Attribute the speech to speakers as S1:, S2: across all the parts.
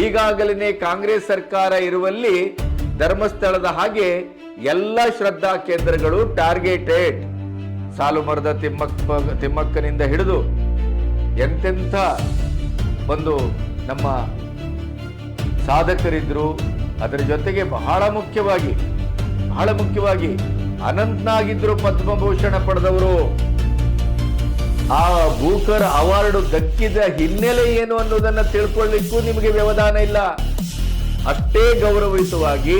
S1: ಈಗಾಗಲೇ ಕಾಂಗ್ರೆಸ್ ಸರ್ಕಾರ ಇರುವಲ್ಲಿ ಧರ್ಮಸ್ಥಳದ ಹಾಗೆ ಎಲ್ಲ ಶ್ರದ್ಧಾ ಕೇಂದ್ರಗಳು ಟಾರ್ಗೆಟೆಡ್. ಸಾಲುಮರದ ತಿಮ್ಮಕ್ಕನಿಂದ ಹಿಡಿದು ಎಂತೆಂಥ ಒಂದು ನಮ್ಮ ಸಾಧಕರಿದ್ರು. ಅದರ ಜೊತೆಗೆ ಬಹಳ ಮುಖ್ಯವಾಗಿ ಅನಂತನಾಗಿದ್ರು ಪದ್ಮಭೂಷಣ ಪಡೆದವರು. ಆ ಬೂಕರ್ ಅವಾರ್ಡ್ ದಕ್ಕಿದ ಹಿನ್ನೆಲೆ ಏನು ಅನ್ನೋದನ್ನ ತಿಳ್ಕೊಳ್ಳಿಕ್ಕೂ ನಿಮಗೆ ವ್ಯವಧಾನ ಇಲ್ಲ. ಅಷ್ಟೇ ಗೌರವಿಸುವಾಗಿ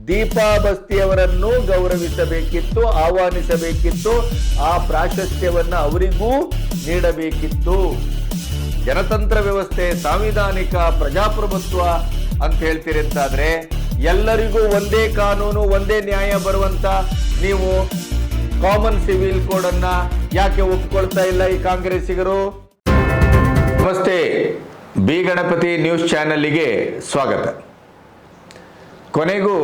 S1: ದೀಪಾ ಬಸ್ತಿಯವರನ್ನು ಗೌರವಿಸಬೇಕಿತ್ತು, ಆಹ್ವಾನಿಸಬೇಕಿತ್ತು, ಆ ಪ್ರಾಶಸ್ತ್ಯವನ್ನ ಅವರಿಗೂ ನೀಡಬೇಕಿತ್ತು. ಜನತಂತ್ರ ವ್ಯವಸ್ಥೆ, ಸಾಂವಿಧಾನಿಕ ಪ್ರಜಾಪ್ರಭುತ್ವ ಅಂತ ಹೇಳ್ತೀರಿ ಅಂತಾದ್ರೆ ಎಲ್ಲರಿಗೂ ಒಂದೇ ಕಾನೂನು, ಒಂದೇ ನ್ಯಾಯ ಬರುವಂತ ನೀವು ಕಾಮನ್ ಸಿವಿಲ್ ಕೋಡ್ ಅನ್ನ ಯಾಕೆ ಒಪ್ಪಿಕೊಳ್ತಾ ಇಲ್ಲ ಈ ಕಾಂಗ್ರೆಸ್ಸಿಗರು? ನಮಸ್ತೆ, ಬಿ ಗಣಪತಿ ನ್ಯೂಸ್ ಚಾನೆಲ್ಗೆ ಸ್ವಾಗತ. ಕೊನೆಗೂ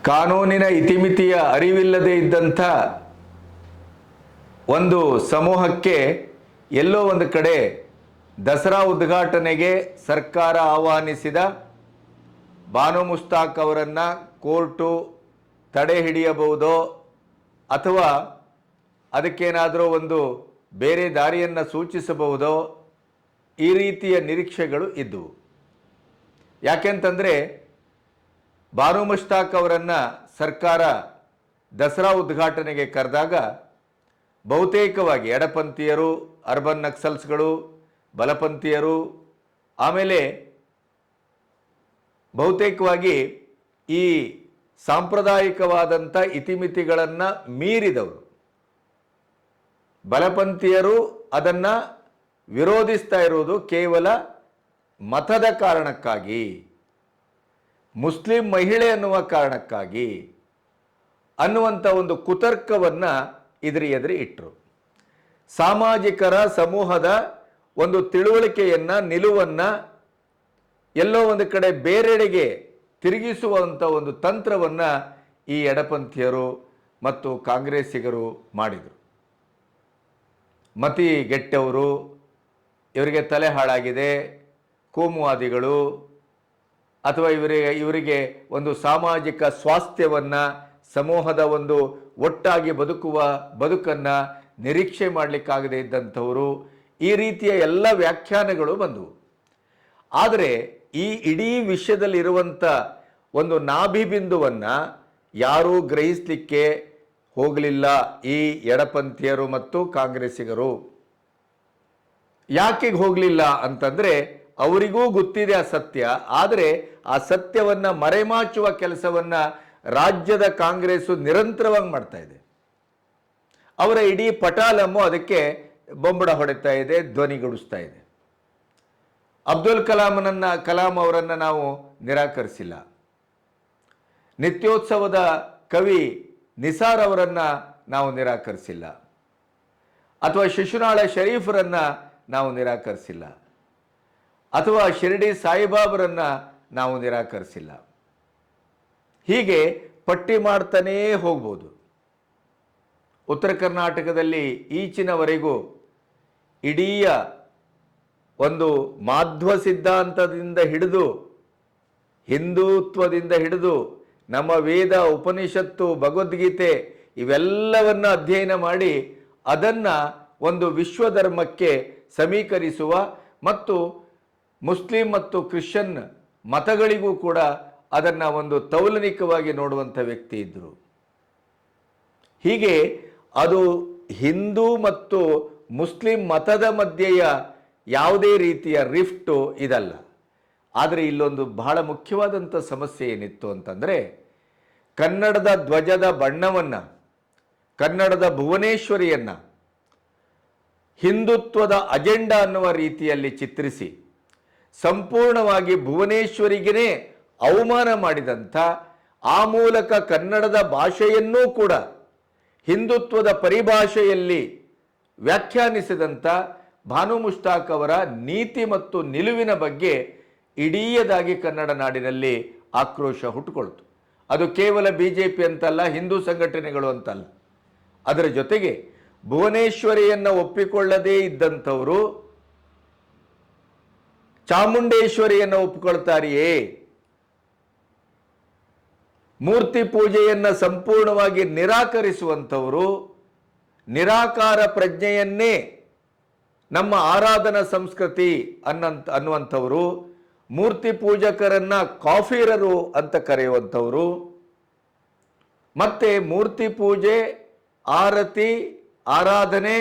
S1: ಕಾನೂನಿನ ಇತಿಮಿತಿಯ ಅರಿವಿಲ್ಲದೆ ಇದ್ದಂಥ ಒಂದು ಸಮೂಹಕ್ಕೆ ಎಲ್ಲೋ ಒಂದು ಕಡೆ ದಸರಾ ಉದ್ಘಾಟನೆಗೆ ಸರ್ಕಾರ ಆಹ್ವಾನಿಸಿದ ಬಾನು ಮುಸ್ತಾಕ್ ಅವರನ್ನು ಕೋರ್ಟು ತಡೆ ಹಿಡಿಯಬಹುದೋ ಅಥವಾ ಅದಕ್ಕೇನಾದರೂ ಒಂದು ಬೇರೆ ದಾರಿಯನ್ನು ಸೂಚಿಸಬಹುದೋ ಈ ರೀತಿಯ ನಿರೀಕ್ಷೆಗಳು ಇದ್ದವು. ಯಾಕೆಂತಂದರೆ ಬಾನು ಮುಸ್ತಾಕ್ ಅವರನ್ನು ಸರ್ಕಾರ ದಸರಾ ಉದ್ಘಾಟನೆಗೆ ಕರೆದಾಗ ಬಹುತೇಕವಾಗಿ ಎಡಪಂಥೀಯರು, ಅರ್ಬನ್ ನಕ್ಸಲ್ಸ್ಗಳು, ಬಲಪಂಥೀಯರು, ಆಮೇಲೆ ಬಹುತೇಕವಾಗಿ ಈ ಸಾಂಪ್ರದಾಯಿಕವಾದಂಥ ಇತಿಮಿತಿಗಳನ್ನು ಮೀರಿದವರು ಬಲಪಂಥೀಯರು ಅದನ್ನು ವಿರೋಧಿಸ್ತಾ ಇರುವುದು ಕೇವಲ ಮತದ ಕಾರಣಕ್ಕಾಗಿ, ಮುಸ್ಲಿಂ ಮಹಿಳೆ ಅನ್ನುವ ಕಾರಣಕ್ಕಾಗಿ ಅನ್ನುವಂಥ ಒಂದು ಕುತರ್ಕವನ್ನು ಎದುರು ಇಟ್ಟರು. ಸಾಮಾಜಿಕರ ಸಮೂಹದ ಒಂದು ತಿಳುವಳಿಕೆಯನ್ನು, ನಿಲುವನ್ನು ಎಲ್ಲೋ ಒಂದು ಕಡೆ ಬೇರೆಡೆಗೆ ತಿರುಗಿಸುವಂಥ ಒಂದು ತಂತ್ರವನ್ನು ಈ ಎಡಪಂಥೀಯರು ಮತ್ತು ಕಾಂಗ್ರೆಸ್ಸಿಗರು ಮಾಡಿದರು. ಮತಿಗೆಟ್ಟವರು, ಇವರಿಗೆ ತಲೆ ಹಾಳಾಗಿದೆ, ಕೋಮುವಾದಿಗಳು ಅಥವಾ ಇವರಿಗೆ ಒಂದು ಸಾಮಾಜಿಕ ಸ್ವಾಸ್ಥ್ಯವನ್ನು, ಸಮೂಹದ ಒಂದು ಒಟ್ಟಾಗಿ ಬದುಕುವ ಬದುಕನ್ನು ನಿರೀಕ್ಷೆ ಮಾಡಲಿಕ್ಕಾಗದೇ ಇದ್ದಂಥವರು, ಈ ರೀತಿಯ ಎಲ್ಲ ವ್ಯಾಖ್ಯಾನಗಳು ಬಂದವು. ಆದರೆ ಈ ಇಡೀ ವಿಷಯದಲ್ಲಿರುವಂಥ ಒಂದು ನಾಭಿಬಿಂದುವನ್ನು ಯಾರೂ ಗ್ರಹಿಸಲಿಕ್ಕೆ ಹೋಗಲಿಲ್ಲ ಈ ಎಡಪಂಥೀಯರು ಮತ್ತು ಕಾಂಗ್ರೆಸ್ಸಿಗರು. ಯಾಕೆ ಹೋಗಲಿಲ್ಲ ಅಂತಂದರೆ ಅವರಿಗೂ ಗೊತ್ತಿದೆ ಆ ಸತ್ಯ, ಆದರೆ ಆ ಸತ್ಯವನ್ನು ಮರೆಮಾಚುವ ಕೆಲಸವನ್ನು ರಾಜ್ಯದ ಕಾಂಗ್ರೆಸ್ಸು ನಿರಂತರವಾಗಿ ಮಾಡ್ತಾ ಇದೆ. ಅವರ ಇಡೀ ಪಟಾಲಮ್ಮು ಅದಕ್ಕೆ ಬೊಂಬಡ ಹೊಡೆತಾ ಇದೆ, ಧ್ವನಿಗೂಡಿಸ್ತಾ ಇದೆ. ಅಬ್ದುಲ್ ಕಲಾಂ ಅವರನ್ನು ನಾವು ನಿರಾಕರಿಸಿಲ್ಲ. ನಿತ್ಯೋತ್ಸವದ ಕವಿ ನಿಸಾರ್ ಅವರನ್ನು ನಾವು ನಿರಾಕರಿಸಿಲ್ಲ, ಅಥವಾ ಶಿಶುನಾಳ ಶರೀಫರನ್ನು ನಾವು ನಿರಾಕರಿಸಿಲ್ಲ, ಅಥವಾ ಶಿರಡಿ ಸಾಯಿಬಾಬರನ್ನು ನಾವು ನಿರಾಕರಿಸಿಲ್ಲ. ಹೀಗೆ ಪಟ್ಟಿ ಮಾಡ್ತಾನೇ ಹೋಗ್ಬೋದು. ಉತ್ತರ ಕರ್ನಾಟಕದಲ್ಲಿ ಈಚಿನವರೆಗೂ ಇಡೀ ಒಂದು ಮಾಧ್ವ ಸಿದ್ಧಾಂತದಿಂದ ಹಿಡಿದು, ಹಿಂದುತ್ವದಿಂದ ಹಿಡಿದು, ನಮ್ಮ ವೇದ, ಉಪನಿಷತ್ತು, ಭಗವದ್ಗೀತೆ ಇವೆಲ್ಲವನ್ನು ಅಧ್ಯಯನ ಮಾಡಿ ಅದನ್ನು ಒಂದು ವಿಶ್ವಧರ್ಮಕ್ಕೆ ಸಮೀಕರಿಸುವ ಮತ್ತು ಮುಸ್ಲಿಂ ಮತ್ತು ಕ್ರಿಶ್ಚಿಯನ್ ಮತಗಳಿಗೂ ಕೂಡ ಅದನ್ನು ಒಂದು ತೌಲನಿಕವಾಗಿ ನೋಡುವಂಥ ವ್ಯಕ್ತಿ ಇದ್ದರು. ಹೀಗೆ ಅದು ಹಿಂದೂ ಮತ್ತು ಮುಸ್ಲಿಂ ಮತದ ಮಧ್ಯೆಯ ಯಾವುದೇ ರೀತಿಯ ರಿಫ್ಟು ಇದಲ್ಲ. ಆದರೆ ಇಲ್ಲೊಂದು ಬಹಳ ಮುಖ್ಯವಾದಂಥ ಸಮಸ್ಯೆ ಏನಿತ್ತು ಅಂತಂದರೆ, ಕನ್ನಡದ ಧ್ವಜದ ಬಣ್ಣವನ್ನು, ಕನ್ನಡದ ಭುವನೇಶ್ವರಿಯನ್ನು ಹಿಂದುತ್ವದ ಅಜೆಂಡಾ ಅನ್ನುವ ರೀತಿಯಲ್ಲಿ ಚಿತ್ರಿಸಿ ಸಂಪೂರ್ಣವಾಗಿ ಭುವನೇಶ್ವರಿಗೇ ಅವಮಾನ ಮಾಡಿದಂಥ, ಆ ಮೂಲಕ ಕನ್ನಡದ ಭಾಷೆಯನ್ನೂ ಕೂಡ ಹಿಂದುತ್ವದ ಪರಿಭಾಷೆಯಲ್ಲಿ ವ್ಯಾಖ್ಯಾನಿಸಿದಂಥ ಬಾನು ಮುಸ್ತಾಕ್ ಅವರ ನೀತಿ ಮತ್ತು ನಿಲುವಿನ ಬಗ್ಗೆ ಇಡೀದಾಗಿ ಕನ್ನಡ ನಾಡಿನಲ್ಲಿ ಆಕ್ರೋಶ ಹುಟ್ಟುಕೊಳ್ತು. ಅದು ಕೇವಲ BJP ಅಂತಲ್ಲ, ಹಿಂದೂ ಸಂಘಟನೆಗಳು ಅಂತಲ್ಲ. ಅದರ ಜೊತೆಗೆ ಭುವನೇಶ್ವರಿಯನ್ನು ಒಪ್ಪಿಕೊಳ್ಳದೇ ಇದ್ದಂಥವರು ಚಾಮುಂಡೇಶ್ವರಿಯನ್ನು ಒಪ್ಪಿಕೊಳ್ತಾರೆಯೇ? ಮೂರ್ತಿ ಪೂಜೆಯನ್ನು ಸಂಪೂರ್ಣವಾಗಿ ನಿರಾಕರಿಸುವಂಥವರು, ನಿರಾಕಾರ ಪ್ರಜ್ಞೆಯನ್ನೇ ನಮ್ಮ ಆರಾಧನಾ ಸಂಸ್ಕೃತಿ ಅನ್ನುವಂಥವರು, ಮೂರ್ತಿ ಪೂಜಕರನ್ನ ಕಾಫಿರರು ಅಂತ ಕರೆಯುವಂಥವರು, ಮತ್ತೆ ಮೂರ್ತಿ ಪೂಜೆ, ಆರತಿ, ಆರಾಧನೆ,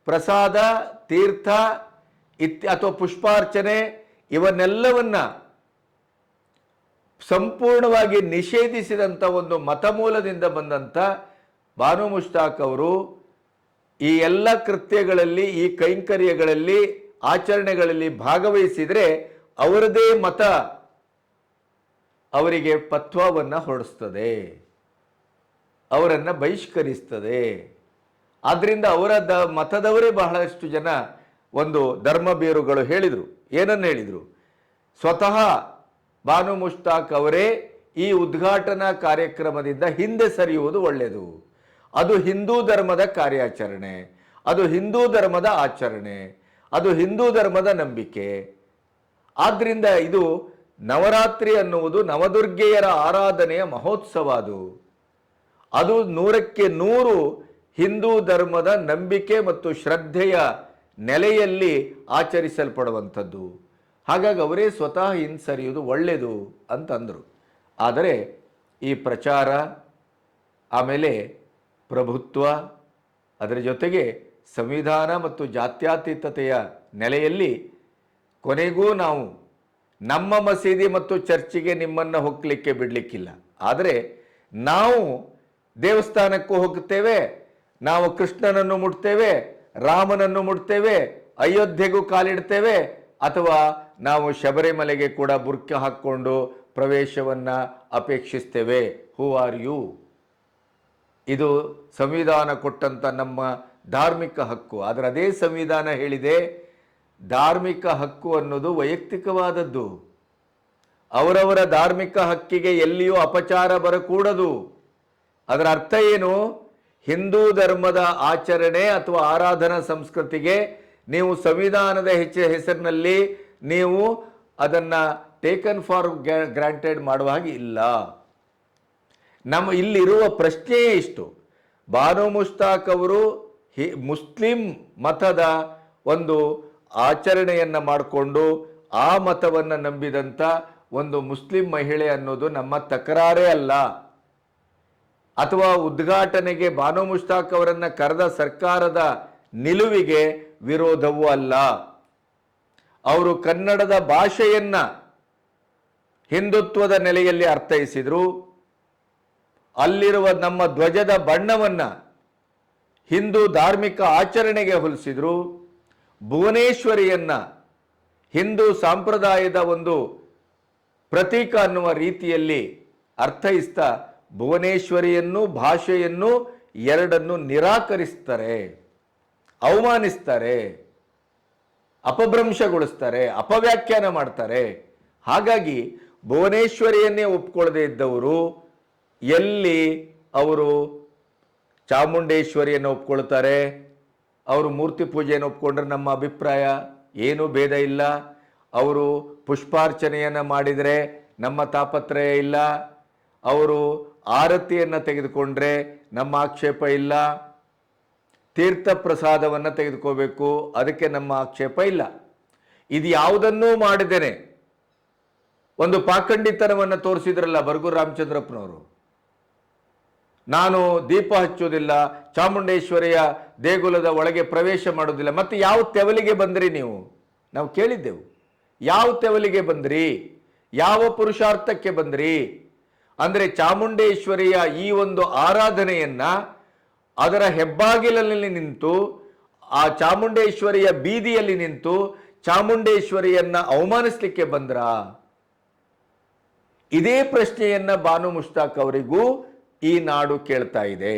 S1: ಪ್ರಸಾದ, ತೀರ್ಥ ಅಥವಾ ಪುಷ್ಪಾರ್ಚನೆ ಇವನ್ನೆಲ್ಲವನ್ನ ಸಂಪೂರ್ಣವಾಗಿ ನಿಷೇಧಿಸಿದಂಥ ಒಂದು ಮತಮೂಲದಿಂದ ಬಂದಂಥ ಬಾನು ಮುಷ್ತಾಕ್ ಅವರು ಈ ಎಲ್ಲ ಕೃತ್ಯಗಳಲ್ಲಿ, ಈ ಕೈಂಕರ್ಯಗಳಲ್ಲಿ, ಆಚರಣೆಗಳಲ್ಲಿ ಭಾಗವಹಿಸಿದರೆ ಅವರದೇ ಮತ ಅವರಿಗೆ ಪತ್ವವನ್ನು ಹೊರಡಿಸ್ತದೆ, ಅವರನ್ನು ಬಹಿಷ್ಕರಿಸ್ತದೆ. ಆದ್ದರಿಂದ ಅವರ ಮತದವರೇ ಬಹಳಷ್ಟು ಜನ ಒಂದು ಧರ್ಮಬೇರುಗಳು ಹೇಳಿದರು. ಏನನ್ನು ಹೇಳಿದರು? ಸ್ವತಃ ಬಾನು ಮುಷ್ತಾಕ್ ಅವರೇ ಈ ಉದ್ಘಾಟನಾ ಕಾರ್ಯಕ್ರಮದಿಂದ ಹಿಂದೆ ಸರಿಯುವುದು ಒಳ್ಳೆಯದು. ಅದು ಹಿಂದೂ ಧರ್ಮದ ಕಾರ್ಯಾಚರಣೆ, ಅದು ಹಿಂದೂ ಧರ್ಮದ ಆಚರಣೆ, ಅದು ಹಿಂದೂ ಧರ್ಮದ ನಂಬಿಕೆ. ಆದ್ದರಿಂದ ಇದು ನವರಾತ್ರಿ ಅನ್ನುವುದು ನವದುರ್ಗೆಯರ ಆರಾಧನೆಯ ಮಹೋತ್ಸವ. ಅದು 100ಕ್ಕೆ 100 ಹಿಂದೂ ಧರ್ಮದ ನಂಬಿಕೆ ಮತ್ತು ಶ್ರದ್ಧೆಯ ನೆಲೆಯಲ್ಲಿ ಆಚರಿಸಲ್ಪಡುವಂಥದ್ದು. ಹಾಗಾಗಿ ಅವರೇ ಸ್ವತಃ ಹಿಂಸರಿಯುವುದು ಒಳ್ಳೆಯದು ಅಂತಂದರು. ಆದರೆ ಈ ಪ್ರಚಾರ, ಆಮೇಲೆ ಪ್ರಭುತ್ವ, ಅದರ ಜೊತೆಗೆ ಸಂವಿಧಾನ ಮತ್ತು ಜಾತ್ಯತೀತತೆಯ ನೆಲೆಯಲ್ಲಿ ಕೊನೆಗೂ ನಾವು ನಮ್ಮ ಮಸೀದಿ ಮತ್ತು ಚರ್ಚಿಗೆ ನಿಮ್ಮನ್ನು ಹೋಗಲಿಕ್ಕೆ ಬಿಡಲಿಕ್ಕಿಲ್ಲ. ಆದರೆ ನಾವು ದೇವಸ್ಥಾನಕ್ಕೂ ಹೋಗುತ್ತೇವೆ, ನಾವು ಕೃಷ್ಣನನ್ನು ಮುಟ್ತೇವೆ, ರಾಮನನ್ನು ಮುಟ್ತೇವೆ, ಅಯೋಧ್ಯೆಗೂ ಕಾಲಿಡ್ತೇವೆ, ಅಥವಾ ನಾವು ಶಬರಿಮಲೆಗೆ ಕೂಡ ಬುರ್ಕ ಹಾಕ್ಕೊಂಡು ಪ್ರವೇಶವನ್ನು ಅಪೇಕ್ಷಿಸ್ತೇವೆ. Who are you? ಇದು ಸಂವಿಧಾನ ಕೊಟ್ಟಂಥ ನಮ್ಮ ಧಾರ್ಮಿಕ ಹಕ್ಕು. ಆದರೆ ಅದೇ ಸಂವಿಧಾನ ಹೇಳಿದೆ, ಧಾರ್ಮಿಕ ಹಕ್ಕು ಅನ್ನೋದು ವೈಯಕ್ತಿಕವಾದದ್ದು. ಅವರವರ ಧಾರ್ಮಿಕ ಹಕ್ಕಿಗೆ ಎಲ್ಲಿಯೂ ಅಪಚಾರ ಬರಕೂಡದು. ಅದರ ಅರ್ಥ ಏನು? ಹಿಂದೂ ಧರ್ಮದ ಆಚರಣೆ ಅಥವಾ ಆರಾಧನಾ ಸಂಸ್ಕೃತಿಗೆ ನೀವು ಸಂವಿಧಾನದ ಹೆಸರಿನಲ್ಲಿ ನೀವು ಅದನ್ನು ಟೇಕನ್ ಫಾರ್ ಗ್ರಾಂಟೆಡ್ ಮಾಡುವ ಹಾಗೆ ಇಲ್ಲ. ನಮ್ಮ ಇಲ್ಲಿರುವ ಪ್ರಶ್ನೆಯೇ ಇಷ್ಟು: ಬಾನು ಮುಷ್ತಾಕ್ ಅವರು ಮುಸ್ಲಿಂ ಮತದ ಒಂದು ಆಚರಣೆಯನ್ನು ಮಾಡಿಕೊಂಡು ಆ ಮತವನ್ನು ನಂಬಿದಂಥ ಒಂದು ಮುಸ್ಲಿಂ ಮಹಿಳೆ ಅನ್ನೋದು ನಮ್ಮ ತಕರಾರೇ ಅಲ್ಲ. ಅಥವಾ ಉದ್ಘಾಟನೆಗೆ ಬಾನು ಮುಷ್ತಾಕ್ ಅವರನ್ನು ಕರೆದ ಸರ್ಕಾರದ ನಿಲುವಿಗೆ ವಿರೋಧವೂ ಅಲ್ಲ. ಅವರು ಕನ್ನಡದ ಭಾಷೆಯನ್ನ ಹಿಂದುತ್ವದ ನೆಲೆಯಲ್ಲಿ ಅರ್ಥೈಸಿದ್ರು. ಅಲ್ಲಿರುವ ನಮ್ಮ ಧ್ವಜದ ಬಣ್ಣವನ್ನ ಹಿಂದೂ ಧಾರ್ಮಿಕ ಆಚರಣೆಗೆ ಹೋಲಿಸಿದ್ರು. ಭುವನೇಶ್ವರಿಯನ್ನ ಹಿಂದೂ ಸಂಪ್ರದಾಯದ ಒಂದು ಪ್ರತೀಕ ಅನ್ನುವ ರೀತಿಯಲ್ಲಿ ಅರ್ಥೈಸ್ತಾ ಭುವನೇಶ್ವರಿಯನ್ನು, ಭಾಷೆಯನ್ನು ಎರಡನ್ನು ನಿರಾಕರಿಸ್ತಾರೆ, ಅವಮಾನಿಸ್ತಾರೆ, ಅಪಭ್ರಂಶಗೊಳಿಸ್ತಾರೆ, ಅಪವ್ಯಾಖ್ಯಾನ ಮಾಡ್ತಾರೆ. ಹಾಗಾಗಿ ಭುವನೇಶ್ವರಿಯನ್ನೇ ಒಪ್ಕೊಳ್ಳದೆ ಇದ್ದವರು ಎಲ್ಲಿ ಅವರು ಚಾಮುಂಡೇಶ್ವರಿಯನ್ನು ಒಪ್ಕೊಳ್ತಾರೆ? ಅವರು ಮೂರ್ತಿ ಪೂಜೆಯನ್ನು ಒಪ್ಕೊಂಡ್ರೆ ನಮ್ಮ ಅಭಿಪ್ರಾಯ ಏನೂ ಭೇದ ಇಲ್ಲ. ಅವರು ಪುಷ್ಪಾರ್ಚನೆಯನ್ನು ಮಾಡಿದರೆ ನಮ್ಮ ತಾಪತ್ರಯ ಇಲ್ಲ. ಅವರು ಆರತಿಯನ್ನು ತೆಗೆದುಕೊಂಡ್ರೆ ನಮ್ಮ ಆಕ್ಷೇಪ ಇಲ್ಲ. ತೀರ್ಥ ಪ್ರಸಾದವನ್ನು ತೆಗೆದುಕೋಬೇಕು, ಅದಕ್ಕೆ ನಮ್ಮ ಆಕ್ಷೇಪ ಇಲ್ಲ. ಇದು ಯಾವುದನ್ನೂ ಮಾಡಿದ್ದೇನೆ ಒಂದು ಪಾಖಂಡಿತನವನ್ನು ತೋರಿಸಿದ್ರಲ್ಲ ಬರಗೂರು ರಾಮಚಂದ್ರಪ್ಪನವರು. ನಾನು ದೀಪ ಹಚ್ಚೋದಿಲ್ಲ, ಚಾಮುಂಡೇಶ್ವರಿಯ ದೇಗುಲದ ಒಳಗೆ ಪ್ರವೇಶ ಮಾಡೋದಿಲ್ಲ. ಮತ್ತೆ ಯಾವ ತೆವಲಿಗೆ ಬಂದ್ರಿ ನೀವು? ನಾವು ಕೇಳಿದ್ದೆವು. ಯಾವ ತೆವಲಿಗೆ ಬಂದ್ರಿ? ಯಾವ ಪುರುಷಾರ್ಥಕ್ಕೆ ಬಂದ್ರಿ? ಅಂದರೆ ಚಾಮುಂಡೇಶ್ವರಿಯ ಈ ಒಂದು ಆರಾಧನೆಯನ್ನ ಅದರ ಹೆಬ್ಬಾಗಿಲಲ್ಲಿ ನಿಂತು, ಆ ಚಾಮುಂಡೇಶ್ವರಿಯ ಬೀದಿಯಲ್ಲಿ ನಿಂತು ಚಾಮುಂಡೇಶ್ವರಿಯನ್ನ ಅವಮಾನಿಸಲಿಕ್ಕೆ ಬಂದ್ರ? ಇದೇ ಪ್ರಶ್ನೆಯನ್ನ ಬಾನು ಮುಷ್ತಾಕ್ ಅವರಿಗೂ ಈ ನಾಡು ಕೇಳ್ತಾ ಇದೆ.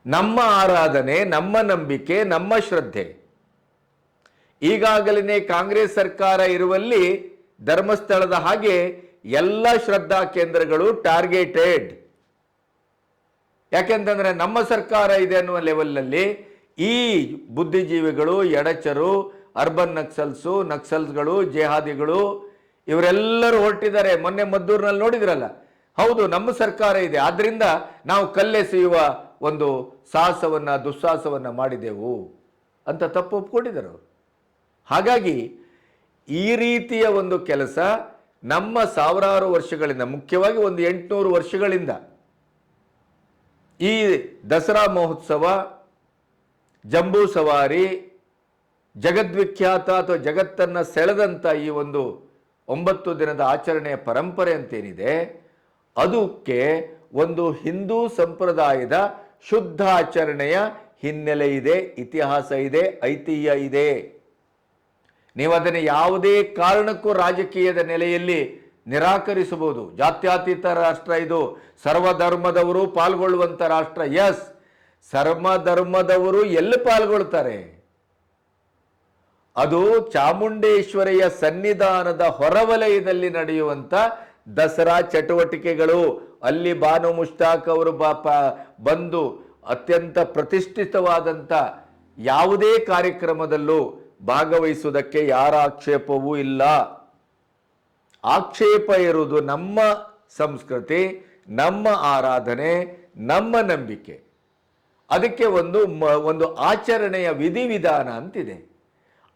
S1: ನಮ್ಮ ಆರಾಧನೆ, ನಮ್ಮ ನಂಬಿಕೆ, ನಮ್ಮ ಶ್ರದ್ಧೆ. ಈಗಾಗಲೇ ಕಾಂಗ್ರೆಸ್ ಸರ್ಕಾರ ಇರುವಲ್ಲಿ ಧರ್ಮಸ್ಥಳದ ಹಾಗೆ ಎಲ್ಲ ಶ್ರದ್ಧಾ ಕೇಂದ್ರಗಳು ಟಾರ್ಗೆಟೆಡ್. ಯಾಕೆಂತಂದ್ರೆ ನಮ್ಮ ಸರ್ಕಾರ ಇದೆ ಅನ್ನುವ ಲೆವೆಲ್ನಲ್ಲಿ ಈ ಬುದ್ಧಿಜೀವಿಗಳು, ಎಡಚರು ಅರ್ಬನ್ ನಕ್ಸಲ್ಸು, ನಕ್ಸಲ್ಸ್ಗಳು, ಜೆಹಾದಿಗಳು ಇವರೆಲ್ಲರೂ ಹೊರಟಿದ್ದಾರೆ. ಮೊನ್ನೆ ಮದ್ದೂರಿನಲ್ಲಿ ನೋಡಿದ್ರಲ್ಲ. ಹೌದು, ನಮ್ಮ ಸರ್ಕಾರ ಇದೆ, ಆದ್ರಿಂದ ನಾವು ಕಲ್ಲೆಸೆಯುವ ಒಂದು ದುಸ್ಸಾಹಸವನ್ನ ಮಾಡಿದೆವು ಅಂತ ತಪ್ಪು ಒಪ್ಕೊಂಡಿದ್ದರು. ಹಾಗಾಗಿ ಈ ರೀತಿಯ ಒಂದು ಕೆಲಸ ನಮ್ಮ ಸಾವಿರಾರು ವರ್ಷಗಳಿಂದ, ಮುಖ್ಯವಾಗಿ ಒಂದು 800 ವರ್ಷಗಳಿಂದ ಈ ದಸರಾ ಮಹೋತ್ಸವ, ಜಂಬೂ ಸವಾರಿ, ಜಗದ್ವಿಖ್ಯಾತ ಅಥವಾ ಜಗತ್ತನ್ನು ಸೆಳೆದಂಥ ಈ ಒಂದು 9 ದಿನದ ಆಚರಣೆಯ ಪರಂಪರೆ ಅಂತೇನಿದೆ, ಅದಕ್ಕೆ ಒಂದು ಹಿಂದೂ ಸಂಪ್ರದಾಯದ ಶುದ್ಧ ಆಚರಣೆಯ ಹಿನ್ನೆಲೆ ಇದೆ, ಇತಿಹಾಸ ಇದೆ, ಐತಿಹ್ಯ ಇದೆ. ನೀವು ಅದನ್ನು ಯಾವುದೇ ಕಾರಣಕ್ಕೂ ರಾಜಕೀಯದ ನೆಲೆಯಲ್ಲಿ ನಿರಾಕರಿಸಬಹುದು. ಜಾತ್ಯತೀತ ರಾಷ್ಟ್ರ ಇದು, ಸರ್ವಧರ್ಮದವರು ಪಾಲ್ಗೊಳ್ಳುವಂಥ ರಾಷ್ಟ್ರ. ಎಸ್, ಸರ್ವಧರ್ಮದವರು ಎಲ್ಲಿ ಪಾಲ್ಗೊಳ್ತಾರೆ? ಅದು ಚಾಮುಂಡೇಶ್ವರಿಯ ಸನ್ನಿಧಾನದ ಹೊರವಲಯದಲ್ಲಿ ನಡೆಯುವಂಥ ದಸರಾ ಚಟುವಟಿಕೆಗಳು. ಅಲ್ಲಿ ಬಾನು ಮುಷ್ತಾಕ್ ಅವರು ಬಂದು ಅತ್ಯಂತ ಪ್ರತಿಷ್ಠಿತವಾದಂಥ ಯಾವುದೇ ಕಾರ್ಯಕ್ರಮದಲ್ಲೂ ಭಾಗವಹಿಸುವುದಕ್ಕೆ ಯಾರ ಆಕ್ಷೇಪವೂ ಇಲ್ಲ. ಆಕ್ಷೇಪ ಇರುವುದು ನಮ್ಮ ಸಂಸ್ಕೃತಿ, ನಮ್ಮ ಆರಾಧನೆ, ನಮ್ಮ ನಂಬಿಕೆ. ಅದಕ್ಕೆ ಒಂದು ಆಚರಣೆಯ ವಿಧಿವಿಧಾನ ಅಂತಿದೆ.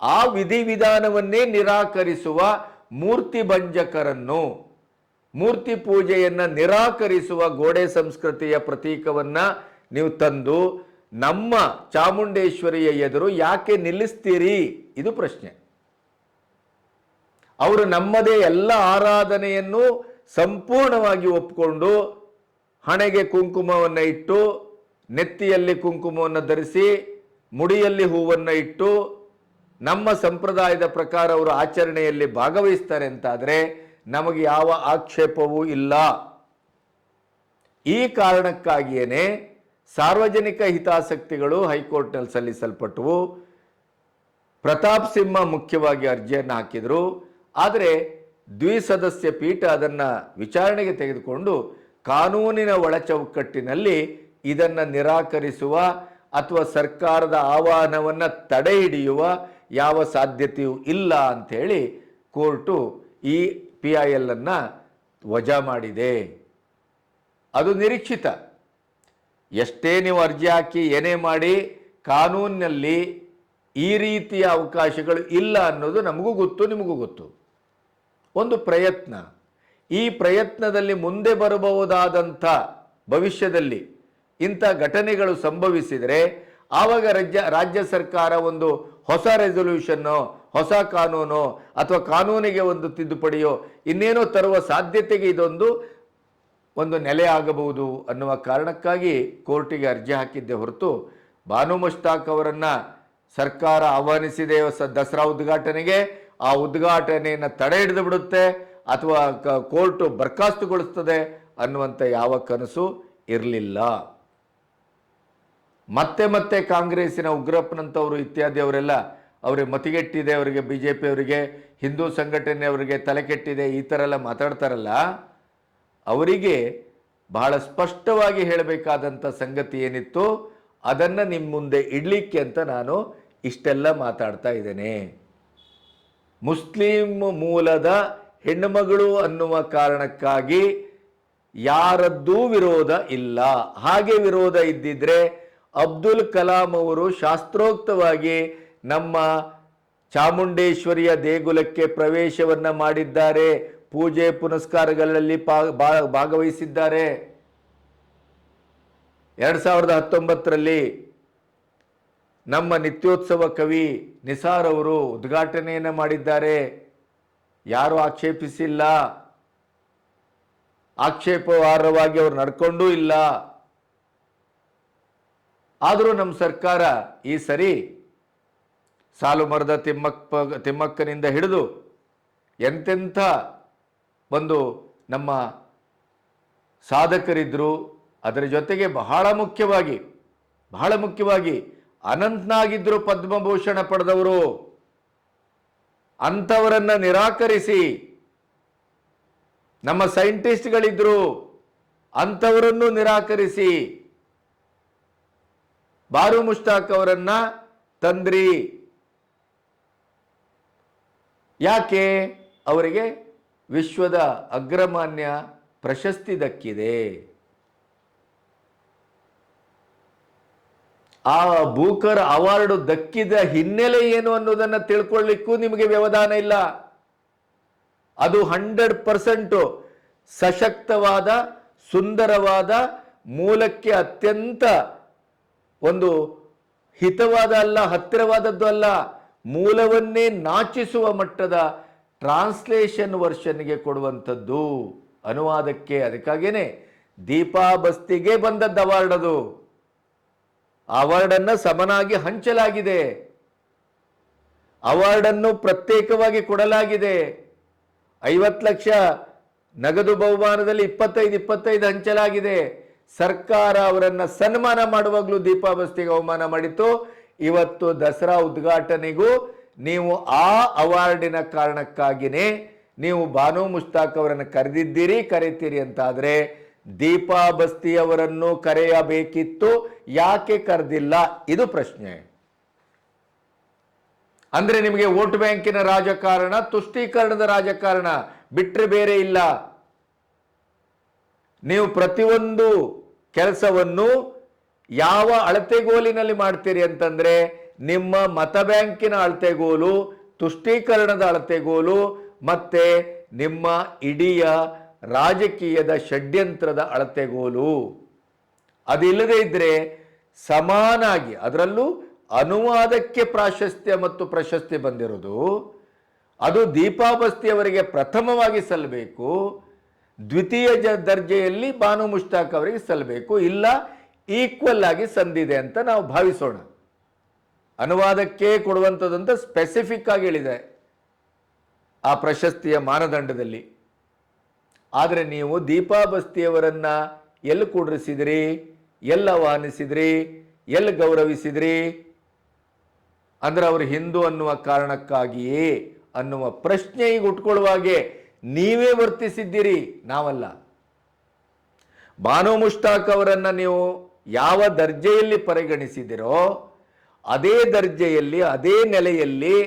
S1: ಆ ವಿಧಿವಿಧಾನವನ್ನೇ ನಿರಾಕರಿಸುವ ಮೂರ್ತಿ ಭಂಜಕರನ್ನು, ಮೂರ್ತಿ ಪೂಜೆಯನ್ನು ನಿರಾಕರಿಸುವ ಗೋಡೆ ಸಂಸ್ಕೃತಿಯ ಪ್ರತೀಕವನ್ನ ನೀವು ತಂದು ನಮ್ಮ ಚಾಮುಂಡೇಶ್ವರಿಯ ಎದುರು ಯಾಕೆ ನಿಲ್ಲಿಸ್ತೀರಿ? ಇದು ಪ್ರಶ್ನೆ. ಅವರು ನಮ್ಮದೇ ಎಲ್ಲ ಆರಾಧನೆಯನ್ನು ಸಂಪೂರ್ಣವಾಗಿ ಒಪ್ಪಿಕೊಂಡು ಹಣೆಗೆ ಕುಂಕುಮವನ್ನು ಇಟ್ಟು, ನೆತ್ತಿಯಲ್ಲಿ ಕುಂಕುಮವನ್ನು ಧರಿಸಿ, ಮುಡಿಯಲ್ಲಿ ಹೂವನ್ನು ಇಟ್ಟು ನಮ್ಮ ಸಂಪ್ರದಾಯದ ಪ್ರಕಾರ ಅವರು ಆಚರಣೆಯಲ್ಲಿ ಭಾಗವಹಿಸ್ತಾರೆ ಅಂತಾದರೆ ನಮಗೆ ಯಾವ ಆಕ್ಷೇಪವೂ ಇಲ್ಲ. ಈ ಕಾರಣಕ್ಕಾಗಿಯೇ ಸಾರ್ವಜನಿಕ ಹಿತಾಸಕ್ತಿಗಳು ಹೈಕೋರ್ಟ್ನಲ್ಲಿ ಸಲ್ಲಿಸಲ್ಪಟ್ಟವು. ಪ್ರತಾಪ್ ಸಿಂಹ ಮುಖ್ಯವಾಗಿ ಅರ್ಜಿಯನ್ನು ಹಾಕಿದರು. ಆದರೆ ದ್ವಿಸದಸ್ಯ ಪೀಠ ಅದನ್ನು ವಿಚಾರಣೆಗೆ ತೆಗೆದುಕೊಂಡು ಕಾನೂನಿನ ಒಳಚೌಕಟ್ಟಿನಲ್ಲಿ ಇದನ್ನು ನಿರಾಕರಿಸುವ ಅಥವಾ ಸರ್ಕಾರದ ಆಹ್ವಾನವನ್ನು ತಡೆ ಹಿಡಿಯುವ ಯಾವ ಸಾಧ್ಯತೆಯೂ ಇಲ್ಲ ಅಂಥೇಳಿ ಕೋರ್ಟು ಈ PIL ಅನ್ನು ವಜಾ ಮಾಡಿದೆ. ಅದು ನಿರೀಕ್ಷಿತ. ಎಷ್ಟೇ ನೀವು ಅರ್ಜಿ ಹಾಕಿ ಏನೇ ಮಾಡಿ, ಕಾನೂನಿನಲ್ಲಿ ಈ ರೀತಿಯ ಅವಕಾಶಗಳು ಇಲ್ಲ ಅನ್ನೋದು ನಮಗೂ ಗೊತ್ತು, ನಿಮಗೂ ಗೊತ್ತು. ಒಂದು ಪ್ರಯತ್ನ, ಈ ಪ್ರಯತ್ನದಲ್ಲಿ ಮುಂದೆ ಬರಬಹುದಾದಂಥ ಭವಿಷ್ಯದಲ್ಲಿ ಇಂಥ ಘಟನೆಗಳು ಸಂಭವಿಸಿದರೆ ಆವಾಗ ರಾಜ್ಯ ಸರ್ಕಾರ ಒಂದು ಹೊಸ ರೆಸೊಲ್ಯೂಷನ್ನೋ, ಹೊಸ ಕಾನೂನೋ ಅಥವಾ ಕಾನೂನಿಗೆ ಒಂದು ತಿದ್ದುಪಡಿಯೋ ಇನ್ನೇನೋ ತರುವ ಸಾಧ್ಯತೆಗೆ ಒಂದು ನೆಲೆ ಆಗಬಹುದು ಅನ್ನುವ ಕಾರಣಕ್ಕಾಗಿ ಕೋರ್ಟಿಗೆ ಅರ್ಜಿ ಹಾಕಿದ್ದೆ ಹೊರತು ಬಾನು ಮುಷ್ತಾಕ್ ಅವರನ್ನು ಸರ್ಕಾರ ಆಹ್ವಾನಿಸಿದೆ ದಸರಾ ಉದ್ಘಾಟನೆಗೆ, ಆ ಉದ್ಘಾಟನೆಯನ್ನು ತಡೆ ಹಿಡಿದು ಬಿಡುತ್ತೆ ಅಥವಾ ಕೋರ್ಟು ಬರ್ಖಾಸ್ತುಗೊಳಿಸ್ತದೆ ಅನ್ನುವಂಥ ಯಾವ ಕನಸು ಇರಲಿಲ್ಲ. ಮತ್ತೆ ಮತ್ತೆ ಕಾಂಗ್ರೆಸ್ಸಿನ ಉಗ್ರಪ್ಪನಂತವರು ಇತ್ಯಾದಿ ಅವರೆಲ್ಲ ಅವರಿಗೆ ಮತಿಗೆಟ್ಟಿದೆ, ಅವರಿಗೆ BJP ಅವರಿಗೆ, ಹಿಂದೂ ಸಂಘಟನೆಯವರಿಗೆ ತಲೆ ಕೆಟ್ಟಿದೆ, ಈ ಥರ ಎಲ್ಲ ಮಾತಾಡ್ತಾರಲ್ಲ, ಅವರಿಗೆ ಬಹಳ ಸ್ಪಷ್ಟವಾಗಿ ಹೇಳಬೇಕಾದಂಥ ಸಂಗತಿ ಏನಿತ್ತು ಅದನ್ನು ನಿಮ್ಮ ಮುಂದೆ ಇಡಲಿಕ್ಕೆ ಅಂತ ನಾನು ಇಷ್ಟೆಲ್ಲ ಮಾತಾಡ್ತಾ ಇದ್ದೇನೆ. ಮುಸ್ಲಿಂ ಮೂಲದ ಹೆಣ್ಣುಮಗಳು ಅನ್ನುವ ಕಾರಣಕ್ಕಾಗಿ ಯಾರದ್ದೂ ವಿರೋಧ ಇಲ್ಲ. ಹಾಗೆ ವಿರೋಧ ಇದ್ದಿದ್ರೆ ಅಬ್ದುಲ್ ಕಲಾಂ ಅವರು ಶಾಸ್ತ್ರೋಕ್ತವಾಗಿ ನಮ್ಮ ಚಾಮುಂಡೇಶ್ವರಿಯ ದೇಗುಲಕ್ಕೆ ಪ್ರವೇಶವನ್ನ ಮಾಡಿದ್ದಾರೆ, ಪೂಜೆ ಪುನಸ್ಕಾರಗಳಲ್ಲಿ ಭಾಗವಹಿಸಿದ್ದಾರೆ. 2019ರಲ್ಲಿ ನಮ್ಮ ನಿತ್ಯೋತ್ಸವ ಕವಿ ನಿಸಾರ್ ಅವರು ಉದ್ಘಾಟನೆಯನ್ನು ಮಾಡಿದ್ದಾರೆ. ಯಾರು ಆಕ್ಷೇಪಿಸಿಲ್ಲ, ಆಕ್ಷೇಪಾರ್ಹವಾಗಿ ಅವರು ನಡ್ಕೊಂಡೂ ಇಲ್ಲ. ಆದರೂ ನಮ್ಮ ಸರ್ಕಾರ ಈ ಸರಿ ಸಾಲು ಮರದ ತಿಮ್ಮಕ್ಕನಿಂದ ಹಿಡಿದು ಎಂತೆಂಥ ಒಂದು ನಮ್ಮ ಸಾಧಕರಿದ್ದರು, ಅದರ ಜೊತೆಗೆ ಬಹಳ ಮುಖ್ಯವಾಗಿ ಅನಂತನಾಗಿದ್ದರು ಪದ್ಮಭೂಷಣ ಪಡೆದವರು, ಅಂಥವರನ್ನ ನಿರಾಕರಿಸಿ ನಮ್ಮ ಸೈಂಟಿಸ್ಟ್ಗಳಿದ್ರು, ಅಂಥವರನ್ನು ನಿರಾಕರಿಸಿ ಬಾರು ಮುಷ್ತಾಕ್ ಅವರನ್ನ ತಂದ್ರಿ. ಯಾಕೆ? ಅವರಿಗೆ ವಿಶ್ವದ ಅಗ್ರಮಾನ್ಯ ಪ್ರಶಸ್ತಿ ದಕ್ಕಿದೆ. ಆ ಬೂಕರ್ ಅವಾರ್ಡ್ ದಕ್ಕಿದ ಹಿನ್ನೆಲೆ ಏನು ಅನ್ನೋದನ್ನು ತಿಳ್ಕೊಳ್ಳಿಕ್ಕೂ ನಿಮಗೆ ವ್ಯವಧಾನ ಇಲ್ಲ. ಅದು 100% ಸಶಕ್ತವಾದ, ಸುಂದರವಾದ, ಮೂಲಕ್ಕೆ ಅತ್ಯಂತ ಒಂದು ಹಿತವಾದ ಅಲ್ಲ, ಹತ್ತಿರವಾದದ್ದು ಅಲ್ಲ, ಮೂಲವನ್ನೇ ನಾಚಿಸುವ ಮಟ್ಟದ ಟ್ರಾನ್ಸ್ಲೇಷನ್ ವರ್ಷನ್ಗೆ ಕೊಡುವಂಥದ್ದು ಅನುವಾದಕ್ಕೆ. ಅದಕ್ಕಾಗೇನೆ ದೀಪಾ ಬಸ್ತಿಗೆ ಬಂದದ್ದು ಅವಾರ್ಡ್. ಅದು ಅವಾರ್ಡನ್ನು ಸಮನಾಗಿ ಹಂಚಲಾಗಿದೆ, ಅವಾರ್ಡನ್ನು ಪ್ರತ್ಯೇಕವಾಗಿ ಕೊಡಲಾಗಿದೆ. 50 ಲಕ್ಷ ನಗದು ಬಹುಮಾನದಲ್ಲಿ 25 ಹಂಚಲಾಗಿದೆ. ಸರ್ಕಾರ ಅವರನ್ನು ಸನ್ಮಾನ ಮಾಡುವಾಗಲೂ ದೀಪಾ ಬಸ್ತಿಗೆ ಅವಮಾನ ಮಾಡಿತ್ತು. ಇವತ್ತು ದಸರಾ ಉದ್ಘಾಟನೆಗೂ ನೀವು ಆ ಅವಾರ್ಡಿನ ಕಾರಣಕ್ಕಾಗಿಯೇ ನೀವು ಬಾನು ಮುಷ್ತಾಕ್ ಅವರನ್ನು ಕರೀತೀರಿ ಅಂತಾದರೆ ದೀಪಾ ಬಸ್ತಿ ಅವರನ್ನು ಕರೆಯಬೇಕಿತ್ತು, ಯಾಕೆ ಕರೆದಿಲ್ಲ? ಇದು ಪ್ರಶ್ನೆ. ಅಂದ್ರೆ ನಿಮಗೆ ವೋಟ್ ಬ್ಯಾಂಕಿನ ರಾಜಕಾರಣ, ತುಷ್ಟೀಕರಣದ ರಾಜಕಾರಣ ಬಿಟ್ಟರೆ ಬೇರೆ ಇಲ್ಲ. ನೀವು ಪ್ರತಿಯೊಂದು ಕೆಲಸವನ್ನು ಯಾವ ಅಳತೆಗೋಲಿನಲ್ಲಿ ಮಾಡ್ತೀರಿ ಅಂತಂದ್ರೆ ನಿಮ್ಮ ಮತ ಬ್ಯಾಂಕಿನ ಅಳತೆಗೋಲು, ತುಷ್ಟೀಕರಣದ ಅಳತೆಗೋಲು, ಮತ್ತೆ ನಿಮ್ಮ ಇಡೀ ರಾಜಕೀಯದ ಷಡ್ಯಂತ್ರದ ಅಳತೆಗೋಲು. ಅದಿಲ್ಲದೆ ಇದ್ರೆ ಸಮಾನಾಗಿ, ಅದರಲ್ಲೂ ಅನುವಾದಕ್ಕೆ ಪ್ರಾಶಸ್ತ್ಯ ಮತ್ತು ಪ್ರಶಸ್ತಿ ಬಂದಿರೋದು ಅದು ದೀಪಾ ಬಸ್ತಿ ಅವರಿಗೆ ಪ್ರಥಮವಾಗಿ ಸಲ್ಲಬೇಕು, ದ್ವಿತೀಯ ದರ್ಜೆಯಲ್ಲಿ ಬಾನು ಮುಷ್ತಾಕ್ ಅವರಿಗೆ ಸಲ್ಲಬೇಕು. ಇಲ್ಲ, ಈಕ್ವಲ್ ಆಗಿ ಸಂದಿದೆ ಅಂತ ನಾವು ಭಾವಿಸೋಣ. ಅನುವಾದಕ್ಕೆ ಕೊಡುವಂಥದ್ದಂತ ಸ್ಪೆಸಿಫಿಕ್ ಆಗಿ ಹೇಳಿದೆ ಆ ಪ್ರಶಸ್ತಿಯ ಮಾನದಂಡದಲ್ಲಿ. ಆದರೆ ನೀವು ದೀಪಾ ಬಸ್ತಿಯವರನ್ನ ಎಲ್ಲಿ ಕೂಡಿಸಿದ್ರಿ, ಎಲ್ಲ ಆಹ್ವಾನಿಸಿದ್ರಿ, ಎಲ್ಲಿ ಗೌರವಿಸಿದ್ರಿ? ಅಂದ್ರೆ ಅವರು ಹಿಂದೂ ಅನ್ನುವ ಕಾರಣಕ್ಕಾಗಿಯೇ ಅನ್ನುವ ಪ್ರಶ್ನೆ ಈಗ ಉಟ್ಕೊಳ್ಳುವಾಗೆ ನೀವೇ ವರ್ತಿಸಿದ್ದೀರಿ, ನಾವಲ್ಲ. ಬಾನು ಮುಷ್ತಾಕ್ ಅವರನ್ನ ನೀವು ಯಾವ ದರ್ಜೆಯಲ್ಲಿ ಪರಿಗಣಿಸಿದಿರೋ ಅದೇ ದರ್ಜೆಯಲ್ಲಿ, ಅದೇ ನೆಲೆಯಲ್ಲಿ,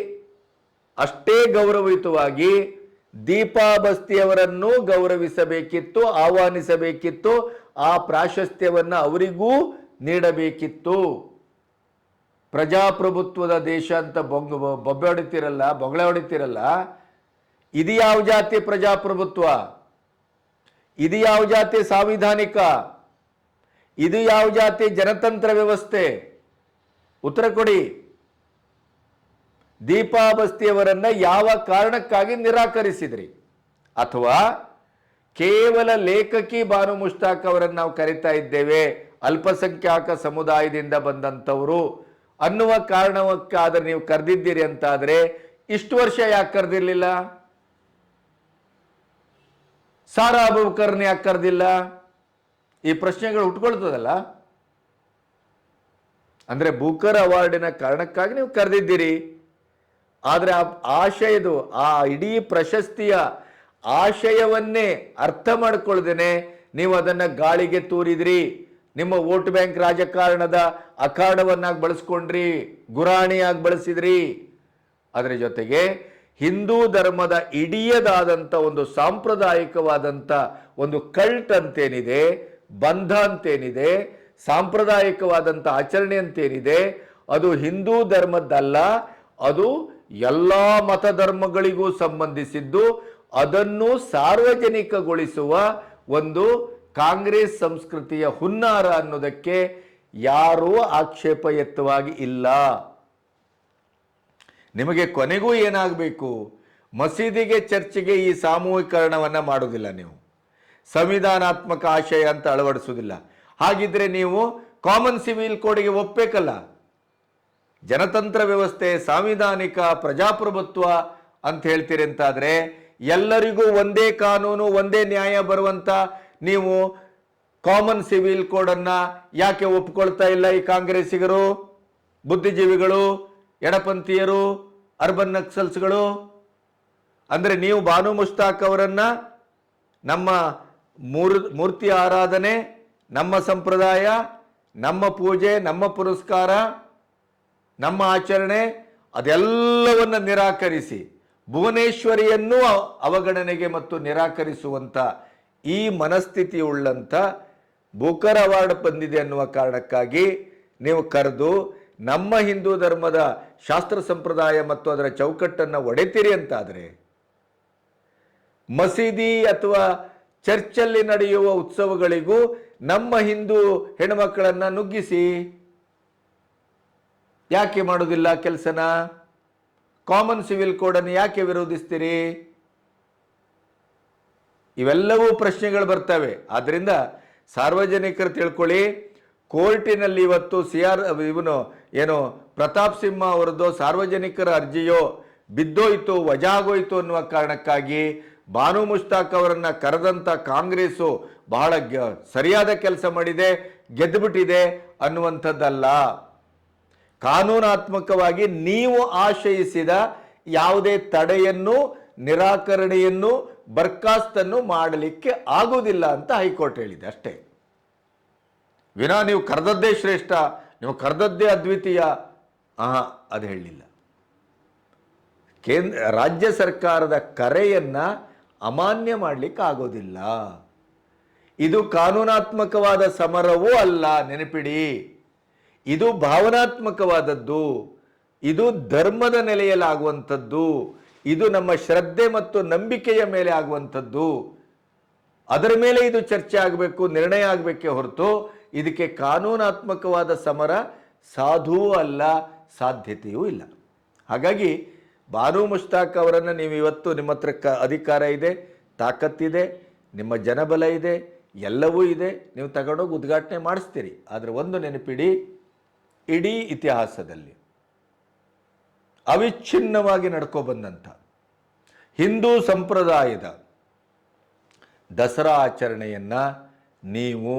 S1: ಅಷ್ಟೇ ಗೌರವಯುತವಾಗಿ ದೀಪಾ ಬಸ್ತಿಯವರನ್ನು ಗೌರವಿಸಬೇಕಿತ್ತು, ಆಹ್ವಾನಿಸಬೇಕಿತ್ತು, ಆ ಪ್ರಾಶಸ್ತ್ಯವನ್ನು ಅವರಿಗೂ ನೀಡಬೇಕಿತ್ತು. ಪ್ರಜಾಪ್ರಭುತ್ವದ ದೇಶ ಅಂತ ಬೊಬ್ಬೆ ಹೊಡಿತೀರಲ್ಲ, ಬೊಗಳೆ ಹೊಡಿತೀರಲ್ಲ, ಇದು ಯಾವ ಜಾತಿ ಪ್ರಜಾಪ್ರಭುತ್ವ? ಇದು ಯಾವ ಜಾತಿ ಸಾಂವಿಧಾನಿಕ? ಇದು ಯಾವ ಜಾತಿ ಜನತಂತ್ರ ವ್ಯವಸ್ಥೆ? ಉತ್ತರ ಕೊಡಿ. ದೀಪಾ ಬಸ್ತಿಯವರನ್ನ ಯಾವ ಕಾರಣಕ್ಕಾಗಿ ನಿರಾಕರಿಸಿದ್ರಿ? ಅಥವಾ ಕೇವಲ ಲೇಖಕಿ ಬಾನು ಮುಷ್ತಾಕ್ ಅವರನ್ನು ನಾವು ಕರಿತಾ ಇದ್ದೇವೆ, ಅಲ್ಪಸಂಖ್ಯಾತ ಸಮುದಾಯದಿಂದ ಬಂದಂಥವರು ಅನ್ನುವ ಕಾರಣಕ್ಕಾದ್ರೆ ನೀವು ಕರೆದಿದ್ದೀರಿ ಅಂತಾದರೆ ಇಷ್ಟು ವರ್ಷ ಯಾಕೆ ಕರೆದಿರಲಿಲ್ಲ? ಸಾರಾ ಅಬೂಬಕರ್ನ ಯಾಕೆ ಕರೆದಿಲ್ಲ? ಈ ಪ್ರಶ್ನೆಗಳು ಹುಟ್ಕೊಳ್ತದಲ್ಲ. ಅಂದ್ರೆ ಬೂಕರ್ ಅವಾರ್ಡಿನ ಕಾರಣಕ್ಕಾಗಿ ನೀವು ಕರೆದಿದ್ದೀರಿ, ಆದರೆ ಆ ಆಶಯದು, ಆ ಇಡೀ ಪ್ರಶಸ್ತಿಯ ಆಶಯವನ್ನೇ ಅರ್ಥ ಮಾಡಿಕೊಳ್ಳದೇನೆ ನೀವು ಅದನ್ನು ಗಾಳಿಗೆ ತೂರಿದ್ರಿ. ನಿಮ್ಮ ವೋಟ್ ಬ್ಯಾಂಕ್ ರಾಜಕಾರಣದ ಅಖಾಡವನ್ನಾಗಿ ಬಳಸ್ಕೊಂಡ್ರಿ, ಗುರಾಣಿಯಾಗಿ ಬಳಸಿದ್ರಿ. ಅದರ ಜೊತೆಗೆ ಹಿಂದೂ ಧರ್ಮದ ಇಡಿಯದಾದಂಥ ಒಂದು ಸಾಂಪ್ರದಾಯಿಕವಾದಂಥ ಒಂದು ಕಲ್ಟ್ ಅಂತೇನಿದೆ, ಬಂಧ ಅಂತೇನಿದೆ, ಸಾಂಪ್ರದಾಯಿಕವಾದಂಥ ಆಚರಣೆ ಅಂತೇನಿದೆ, ಅದು ಹಿಂದೂ ಧರ್ಮದ್ದಲ್ಲ, ಅದು ಎಲ್ಲ ಮತಧರ್ಮಗಳಿಗೂ ಸಂಬಂಧಿಸಿದ್ದು. ಅದನ್ನು ಸಾರ್ವಜನಿಕಗೊಳಿಸುವ ಒಂದು ಕಾಂಗ್ರೆಸ್ ಸಂಸ್ಕೃತಿಯ ಹುನ್ನಾರ ಅನ್ನೋದಕ್ಕೆ ಯಾರೂ ಆಕ್ಷೇಪ ಎತ್ತವಾಗಿ ಇಲ್ಲ. ನಿಮಗೆ ಕೊನೆಗೂ ಏನಾಗಬೇಕು? ಮಸೀದಿಗೆ, ಚರ್ಚಿಗೆ ಈ ಸಾಮೂಹಿಕರಣವನ್ನು ಮಾಡೋದಿಲ್ಲ, ನೀವು ಸಂವಿಧಾನಾತ್ಮಕ ಆಶಯ ಅಂತ ಅಳವಡಿಸೋದಿಲ್ಲ. ಹಾಗಿದ್ರೆ ನೀವು ಕಾಮನ್ ಸಿವಿಲ್ ಕೋಡ್ಗೆ ಒಪ್ಪಬೇಕಲ್ಲ. ಜನತಂತ್ರ ವ್ಯವಸ್ಥೆ, ಸಾಂವಿಧಾನಿಕ ಪ್ರಜಾಪ್ರಭುತ್ವ ಅಂತ ಹೇಳ್ತೀರಿ ಅಂತಾದ್ರೆ ಎಲ್ಲರಿಗೂ ಒಂದೇ ಕಾನೂನು, ಒಂದೇ ನ್ಯಾಯ ಬರುವಂತ ನೀವು ಕಾಮನ್ ಸಿವಿಲ್ ಕೋಡ್ ಅನ್ನ ಯಾಕೆ ಒಪ್ಕೊಳ್ತಾ ಇಲ್ಲ ಈ ಕಾಂಗ್ರೆಸ್ಸಿಗರು, ಬುದ್ಧಿಜೀವಿಗಳು, ಎಡಪಂಥೀಯರು, ಅರ್ಬನ್ ನಕ್ಸಲ್ಸ್ಗಳು? ಅಂದ್ರೆ ನೀವು ಬಾನು ಮುಷ್ತಾಕ್ ಅವರನ್ನ ನಮ್ಮ ಮೂರ್ತಿ ಆರಾಧನೆ, ನಮ್ಮ ಸಂಪ್ರದಾಯ, ನಮ್ಮ ಪೂಜೆ, ನಮ್ಮ ಪುರಸ್ಕಾರ, ನಮ್ಮ ಆಚರಣೆ ಅದೆಲ್ಲವನ್ನ ನಿರಾಕರಿಸಿ ಭುವನೇಶ್ವರಿಯನ್ನು ಅವಗಣನೆಗೆ ಮತ್ತು ನಿರಾಕರಿಸುವಂಥ ಈ ಮನಸ್ಥಿತಿ ಉಳ್ಳಂಥ ಬೂಕರ್ ಅವಾರ್ಡ್ ಬಂದಿದೆ ಅನ್ನುವ ಕಾರಣಕ್ಕಾಗಿ ನೀವು ಕರೆದು ನಮ್ಮ ಹಿಂದೂ ಧರ್ಮದ ಶಾಸ್ತ್ರ ಸಂಪ್ರದಾಯ ಮತ್ತು ಅದರ ಚೌಕಟ್ಟನ್ನು ಒಡೆತೀರಿ ಅಂತಾದರೆ, ಮಸೀದಿ ಅಥವಾ ಚರ್ಚಲ್ಲಿ ನಡೆಯುವ ಉತ್ಸವಗಳಿಗೂ ನಮ್ಮ ಹಿಂದೂ ಹೆಣ್ಮಕ್ಕಳನ್ನ ನುಗ್ಗಿಸಿ. ಯಾಕೆ ಮಾಡೋದಿಲ್ಲ ಕೆಲಸನ? ಕಾಮನ್ ಸಿವಿಲ್ ಕೋಡನ್ನು ಯಾಕೆ ವಿರೋಧಿಸ್ತೀರಿ? ಇವೆಲ್ಲವೂ ಪ್ರಶ್ನೆಗಳು ಬರ್ತವೆ. ಆದ್ದರಿಂದ ಸಾರ್ವಜನಿಕರು ತಿಳ್ಕೊಳ್ಳಿ, ಕೋರ್ಟಿನಲ್ಲಿ ಇವತ್ತು ಇವನು ಪ್ರತಾಪ್ ಸಿಂಹ ಅವರದ್ದು ಸಾರ್ವಜನಿಕರ ಅರ್ಜಿಯೋ ಬಿದ್ದೋಯ್ತು, ವಜಾಗೋಯ್ತು ಅನ್ನುವ ಕಾರಣಕ್ಕಾಗಿ ಬಾನು ಮುಷ್ತಾಕ್ ಅವರನ್ನು ಕರೆದಂಥ ಕಾಂಗ್ರೆಸ್ಸು ಬಹಳ ಸರಿಯಾದ ಕೆಲಸ ಮಾಡಿದೆ, ಗೆದ್ದುಬಿಟ್ಟಿದೆ ಅನ್ನುವಂಥದ್ದಲ್ಲ. ಕಾನೂನಾತ್ಮಕವಾಗಿ ನೀವು ಆಶಯಿಸಿದ ಯಾವುದೇ ತಡೆಯನ್ನು, ನಿರಾಕರಣೆಯನ್ನು, ಬರ್ಖಾಸ್ತನ್ನು ಮಾಡಲಿಕ್ಕೆ ಆಗುವುದಿಲ್ಲ ಅಂತ ಹೈಕೋರ್ಟ್ ಹೇಳಿದೆ ಅಷ್ಟೇ. ವಿನಾ ನೀವು ಕರೆದದ್ದೇ ಶ್ರೇಷ್ಠ, ನೀವು ಕರೆದದ್ದೇ ಅದ್ವಿತೀಯ, ಅದು ಹೇಳಲಿಲ್ಲ. ರಾಜ್ಯ ಸರ್ಕಾರದ ಕರೆಯನ್ನು ಅಮಾನ್ಯ ಮಾಡಲಿಕ್ಕೆ ಆಗೋದಿಲ್ಲ. ಇದು ಕಾನೂನಾತ್ಮಕವಾದ ಸಮರವೂ ಅಲ್ಲ, ನೆನಪಿಡಿ. ಇದು ಭಾವನಾತ್ಮಕವಾದದ್ದು, ಇದು ಧರ್ಮದ ನೆಲೆಯಲ್ಲಾಗುವಂಥದ್ದು, ಇದು ನಮ್ಮ ಶ್ರದ್ಧೆ ಮತ್ತು ನಂಬಿಕೆಯ ಮೇಲೆ ಆಗುವಂಥದ್ದು. ಅದರ ಮೇಲೆ ಇದು ಚರ್ಚೆ ಆಗಬೇಕು, ನಿರ್ಣಯ ಆಗಬೇಕೇ ಹೊರತು ಇದಕ್ಕೆ ಕಾನೂನಾತ್ಮಕವಾದ ಸಮರ ಸಾಧುವೂ ಅಲ್ಲ, ಸಾಧ್ಯತೆಯೂ ಇಲ್ಲ. ಹಾಗಾಗಿ ಬಾನು ಮುಷ್ತಾಕ್ ಅವರನ್ನು ನೀವು ಇವತ್ತು ನಿಮ್ಮ ಹತ್ರ ಅಧಿಕಾರ ಇದೆ, ತಾಕತ್ತಿದೆ, ನಿಮ್ಮ ಜನಬಲ ಇದೆ, ಎಲ್ಲವೂ ಇದೆ, ನೀವು ತಗೊಂಡೋಗಿ ಉದ್ಘಾಟನೆ ಮಾಡಿಸ್ತೀರಿ. ಆದರೆ ಒಂದು ನೆನಪಿಡಿ, ಇಡೀ ಇತಿಹಾಸದಲ್ಲಿ ಅವಿಚ್ಛಿನ್ನವಾಗಿ ನಡ್ಕೊಬಂದಂಥ ಹಿಂದೂ ಸಂಪ್ರದಾಯದ ದಸರಾ ಆಚರಣೆಯನ್ನು ನೀವು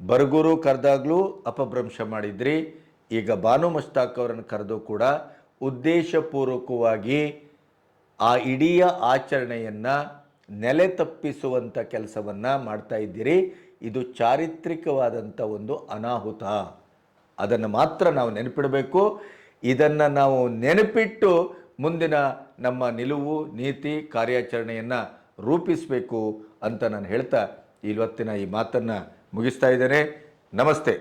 S1: ಬರಗೂರು ಕರೆದಾಗಲೂ ಅಪಭ್ರಂಶ ಮಾಡಿದ್ರಿ. ಈಗ ಬಾನು ಮುಷ್ತಾಕ್ ಅವರನ್ನು ಕರೆದು ಕೂಡ ಉದ್ದೇಶಪೂರ್ವಕವಾಗಿ ಆ ಇಡೀ ಆಚರಣೆಯನ್ನು ನೆಲೆ ತಪ್ಪಿಸುವಂಥ ಕೆಲಸವನ್ನು ಮಾಡ್ತಾ ಇದ್ದೀರಿ. ಇದು ಚಾರಿತ್ರಿಕವಾದಂಥ ಒಂದು ಅನಾಹುತ. ಅದನ್ನು ಮಾತ್ರ ನಾವು ನೆನಪಿಡಬೇಕು. ಇದನ್ನು ನಾವು ನೆನಪಿಟ್ಟು ಮುಂದಿನ ನಮ್ಮ ನಿಲುವು, ನೀತಿ, ಕಾರ್ಯಾಚರಣೆಯನ್ನು ರೂಪಿಸಬೇಕು ಅಂತ ನಾನು ಹೇಳ್ತಾ ಇವತ್ತಿನ ಈ ಮಾತನ್ನು ಮುಗಿಸ್ತಾ ಇದ್ದೇನೆ. ನಮಸ್ತೆ.